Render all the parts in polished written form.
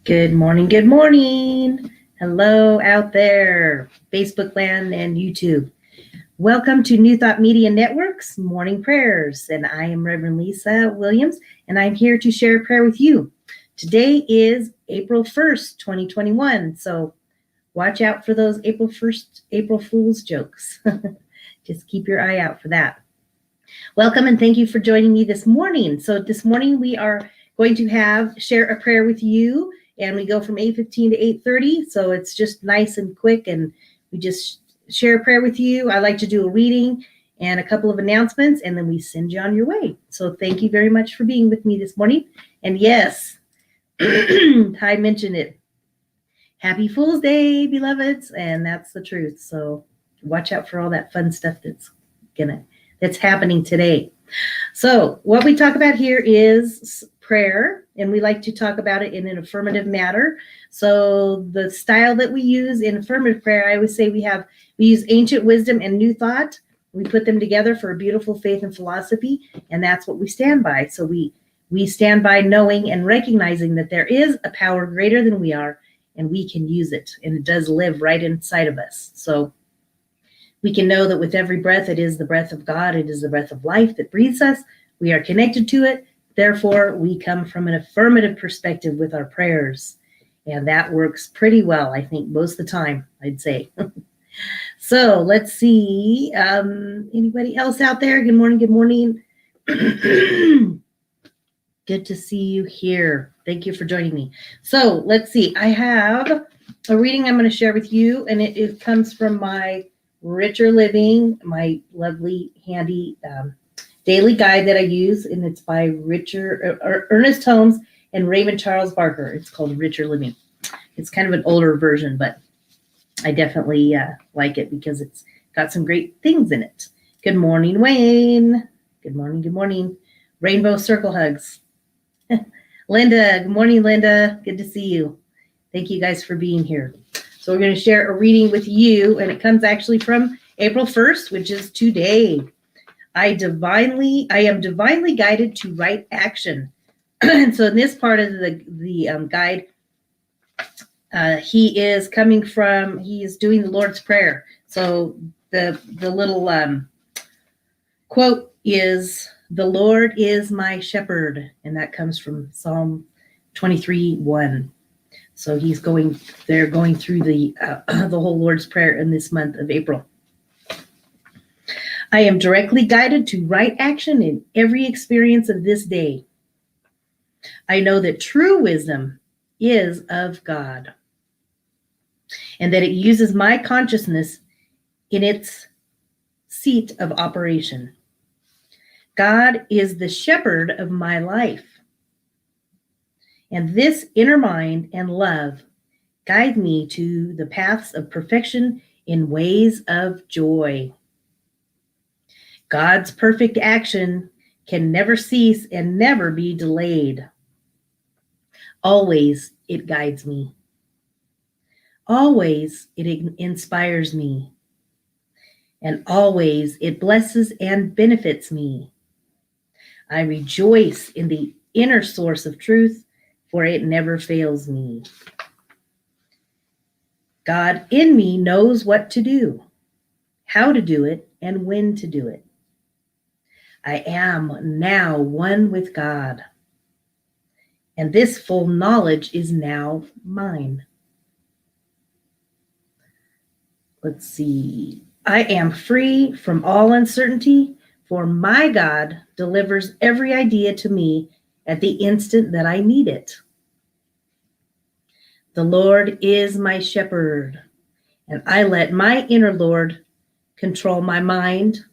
Good morning, good morning. Hello out there, Facebook land and YouTube. Welcome to New Thought Media Network's Morning Prayers, and I am Rev Lisa Williams, and I'm here to share a prayer with you. Today is April 1st, 2021, so watch out for those April Fool's jokes. Just keep your eye out for that. Welcome and thank you for joining me this morning. So this morning we are going to share a prayer with you, and we go from 8:15 to 8:30. So it's just nice and quick, and we just share a prayer with you. I like to do a reading and a couple of announcements, and then we send you on your way. So thank you very much for being with me this morning. And yes, I mentioned it. Happy Fool's Day, beloveds, and that's the truth. So watch out for all that fun stuff that's happening today. So what we talk about here is prayer, and we like to talk about it in an affirmative manner. So the style that we use in affirmative prayer, I always say we use ancient wisdom and new thought. We put them together for a beautiful faith and philosophy, and that's what we stand by. So we stand by knowing and recognizing that there is a power greater than we are, and we can use it, and it does live right inside of us. So we can know that with every breath, it is the breath of God. It is the breath of life that breathes us. We are connected to it. Therefore, we come from an affirmative perspective with our prayers. And that works pretty well, I think, most of the time, I'd say. So let's see. Anybody else out there? Good morning. Good morning. Good to see you here. Thank you for joining me. So let's see. I have a reading I'm going to share with you, and it comes from my Richer Living, my lovely, handy daily guide that I use, and it's by Ernest Holmes and Raymond Charles Barker. It's called Richer Living. It's kind of an older version, but I definitely like it because it's got some great things in it. Good morning, Wayne. Good morning, good morning. Rainbow circle hugs. Linda, good morning, Linda. Good to see you. Thank you guys for being here. So we're going to share a reading with you, and it comes actually from April 1st, which is today. I am divinely guided to right action. And so in this part of the guide, he is doing the Lord's Prayer. So the little quote is, "The Lord is my shepherd," and that comes from Psalm 23:1. So he's going through the whole Lord's Prayer in this month of April. I am directly guided to right action in every experience of this day. I know that true wisdom is of God, and that it uses my consciousness in its seat of operation. God is the shepherd of my life, and this inner mind and love guide me to the paths of perfection in ways of joy. God's perfect action can never cease and never be delayed. Always it guides me. Always it inspires me. And always it blesses and benefits me. I rejoice in the inner source of truth, for it never fails me. God in me knows what to do, how to do it, and when to do it. I am now one with God, and this full knowledge is now mine. Let's see. I am free from all uncertainty, for my God delivers every idea to me at the instant that I need it. The Lord is my shepherd, and I let my inner Lord control my mind,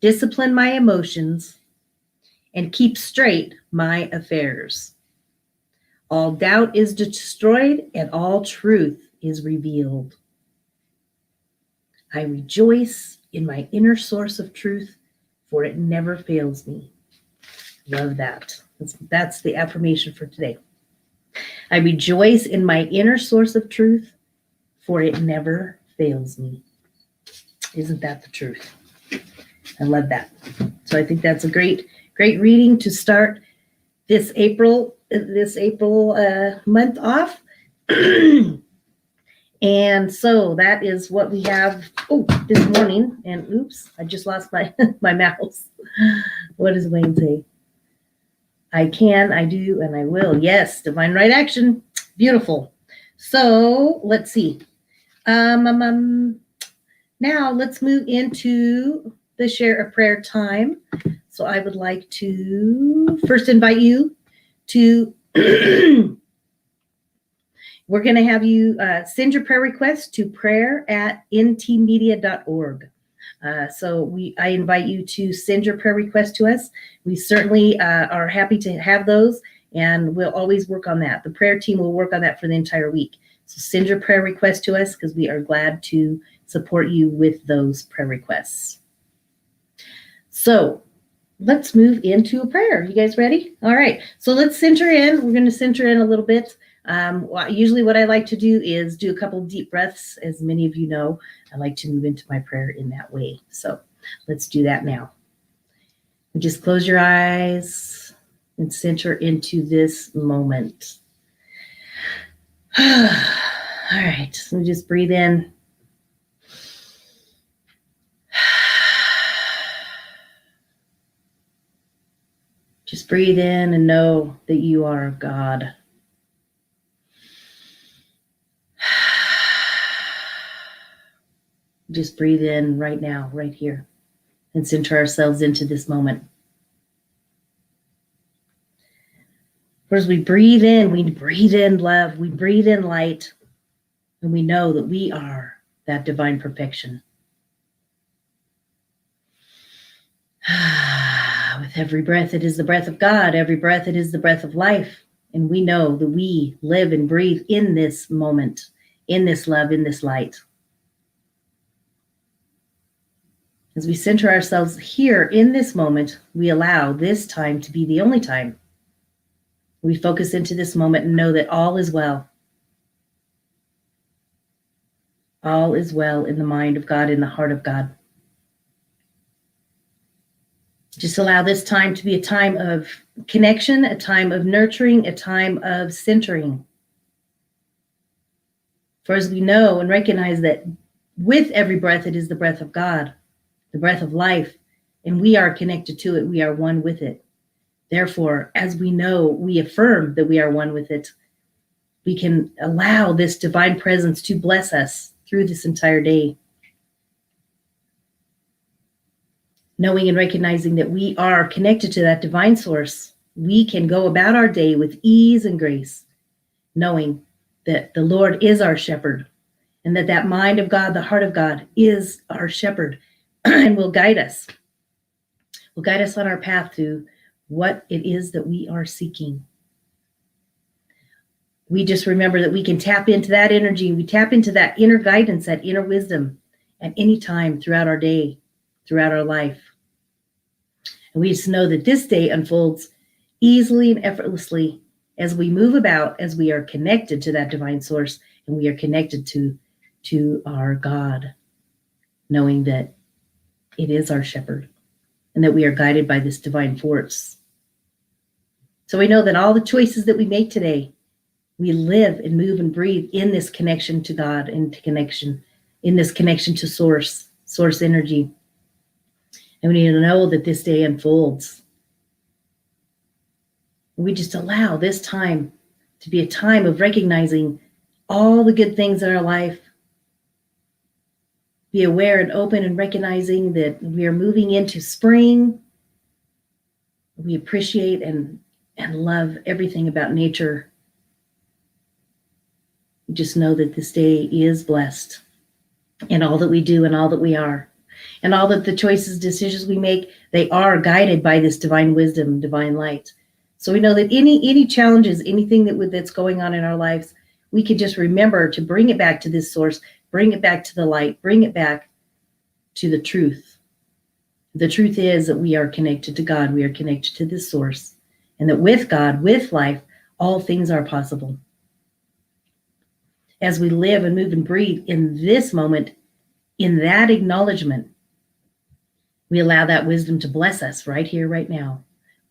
discipline my emotions, and keep straight my affairs. All doubt is destroyed, and all truth is revealed. I rejoice in my inner source of truth, for it never fails me. Love that. That's the affirmation for today. I rejoice in my inner source of truth, for it never fails me. Isn't that the truth? I love that. So I think that's a great reading to start this April this April month off. And so that is what we have this morning. And oops, I just lost my my mouse. What does Wayne say? I can, I do, and I will. Yes, divine right action. Beautiful. So let's see. Now let's move into the share a prayer time. So I would like to first invite you to we're going to have you send your prayer requests to prayer@ntmedia.org. I invite you to send your prayer requests to us. We certainly are happy to have those, and we'll always work on that. The prayer team will work on that for the entire week. So send your prayer requests to us because we are glad to support you with those prayer requests. So let's move into a prayer. You guys ready? All right. So let's center in. We're going to center in a little bit. Usually what I like to do is do a couple deep breaths. As many of you know, I like to move into my prayer in that way. So let's do that now. Just close your eyes and center into this moment. All right. So just breathe in. Just breathe in and know that you are God. Just breathe in right now, right here, and center ourselves into this moment. As we breathe in love, we breathe in light, and we know that we are that divine perfection. With every breath, it is the breath of God. Every breath, it is the breath of life. And we know that we live and breathe in this moment, in this love, in this light. As we center ourselves here in this moment, we allow this time to be the only time. We focus into this moment and know that all is well. All is well in the mind of God, in the heart of God. Just allow this time to be a time of connection, a time of nurturing, a time of centering. For as we know and recognize that with every breath, it is the breath of God, the breath of life, and we are connected to it. We are one with it. Therefore, as we know, we affirm that we are one with it. We can allow this divine presence to bless us through this entire day. Knowing and recognizing that we are connected to that divine source, we can go about our day with ease and grace, knowing that the Lord is our shepherd, and that mind of God, the heart of God, is our shepherd and will guide us. Will guide us on our path to what it is that we are seeking. We just remember that we can tap into that energy. We tap into that inner guidance, that inner wisdom at any time throughout our day, throughout our life. And we just know that this day unfolds easily and effortlessly as we move about, as we are connected to that divine source, and we are connected to our God, knowing that it is our shepherd and that we are guided by this divine force. So we know that all the choices that we make today, we live and move and breathe in this connection to God, in this connection to source energy. And we need to know that this day unfolds. We just allow this time to be a time of recognizing all the good things in our life. Be aware and open and recognizing that we are moving into spring. We appreciate and love everything about nature. We just know that this day is blessed in all that we do and all that we are. And all that the choices, decisions we make, they are guided by this divine wisdom, divine light. So we know that any challenges, anything that's going on in our lives, we can just remember to bring it back to this source, bring it back to the light, bring it back to the truth. The truth is that we are connected to God. We are connected to this source. And that with God, with life, all things are possible. As we live and move and breathe in this moment, in that acknowledgement, we allow that wisdom to bless us right here, right now.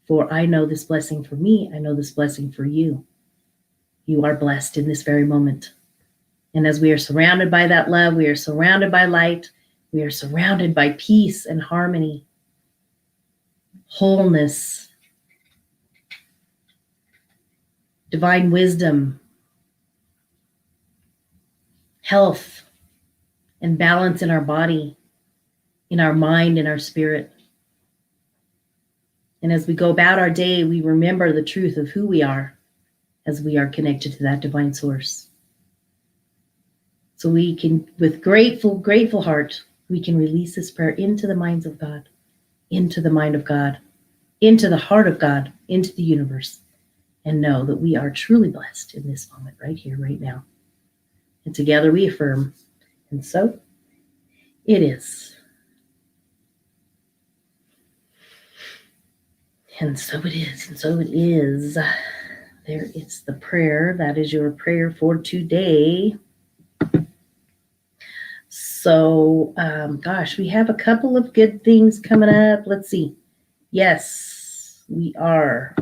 For I know this blessing for me. I know this blessing for you. You are blessed in this very moment. And as we are surrounded by that love, we are surrounded by light, we are surrounded by peace and harmony, wholeness, divine wisdom, health, and balance in our body, in our mind, in our spirit. And as we go about our day, we remember the truth of who we are as we are connected to that divine source. So we can, with grateful heart, we can release this prayer into the minds of God, into the mind of God, into the heart of God, into the universe, and know that we are truly blessed in this moment, right here, right now. And together we affirm, and so it is. And so it is, and so it is. There is the prayer. That is your prayer for today. So, gosh, we have a couple of good things coming up. Let's see. Yes, we are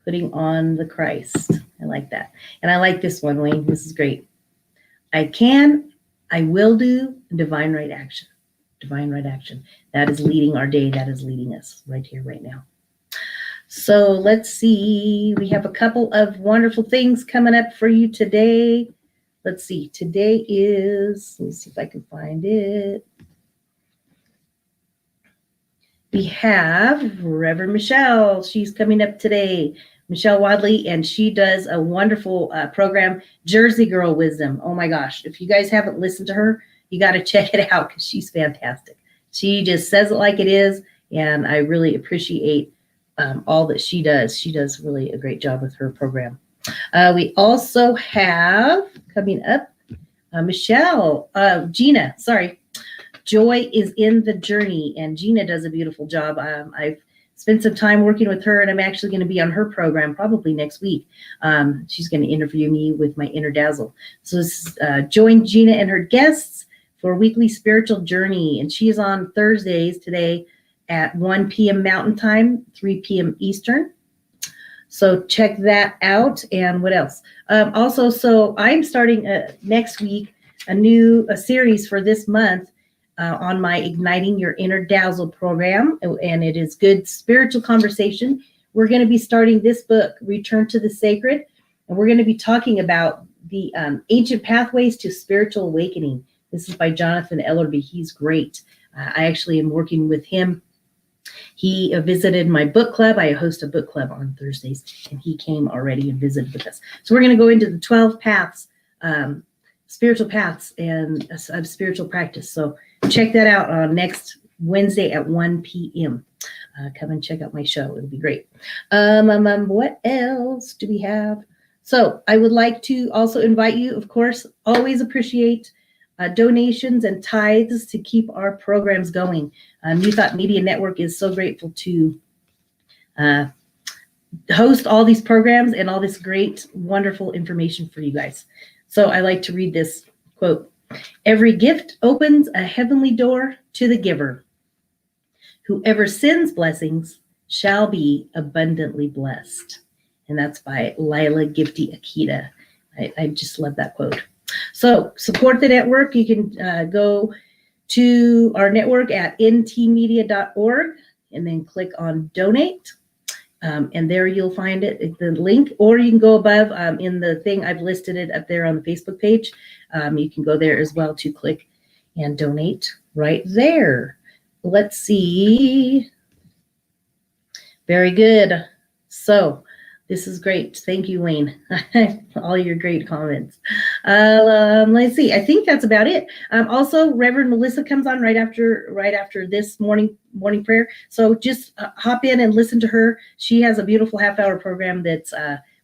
putting on the Christ. I like that. And I like this one, Wayne. This is great. I will do divine right action. Divine right action. That is leading our day. That is leading us right here, right now. So let's see. We have a couple of wonderful things coming up for you today. Let's see. Today is, let me see if I can find it. We have Reverend Michelle. She's coming up today. Michelle Wadley, and she does a wonderful program, Jersey Girl Wisdom. Oh my gosh. If you guys haven't listened to her, you got to check it out because she's fantastic. She just says it like it is, and I really appreciate all that she does. She does really a great job with her program. We also have coming up Gina, sorry. Joy is in the journey, and Gina does a beautiful job. I've spent some time working with her, and I'm actually going to be on her program probably next week. She's going to interview me with my Inner Dazzle. So join Gina and her guests for a weekly spiritual journey, and she is on Thursdays today at 1 p.m. Mountain Time, 3 p.m. Eastern. So check that out. And what else? Also, so I'm starting next week a series for this month on my Igniting Your Inner Dazzle program, and it is good spiritual conversation. We're going to be starting this book, Return to the Sacred, and we're going to be talking about the ancient pathways to spiritual awakening. This is by Jonathan Ellerby. He's great. I actually am working with him. He visited my book club. I host a book club on Thursdays, and he came already and visited with us. So we're going to go into the 12 paths, spiritual paths and of spiritual practice. So check that out on next Wednesday at 1 p.m. Come and check out my show. It'll be great. What else do we have? So I would like to also invite you, of course, always appreciate donations and tithes to keep our programs going. New Thought Media Network is so grateful to host all these programs and all this great, wonderful information for you guys. So I like to read this quote. Every gift opens a heavenly door to the giver. Whoever sends blessings shall be abundantly blessed. And that's by Lila Gifty Akita. I just love that quote. So support the network. You can go to our network at ntmedia.org and then click on donate. And there you'll find it, the link, or you can go above in the thing. I've listed it up there on the Facebook page. You can go there as well to click and donate right there. Let's see. Very good. So this is great. Thank you, Wayne. All your great comments. Let's see. I think that's about it. Also, Reverend Melissa comes on right after this morning prayer. So just hop in and listen to her. She has a beautiful half-hour program that's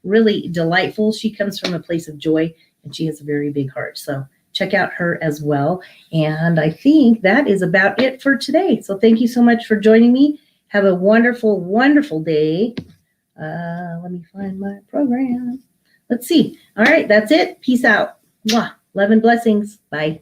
really delightful. She comes from a place of joy, and she has a very big heart. So check out her as well. And I think that is about it for today. So thank you so much for joining me. Have a wonderful, wonderful day. Let me find my program. Let's see. All right, that's it. Peace out. Mwah. Love and blessings. Bye.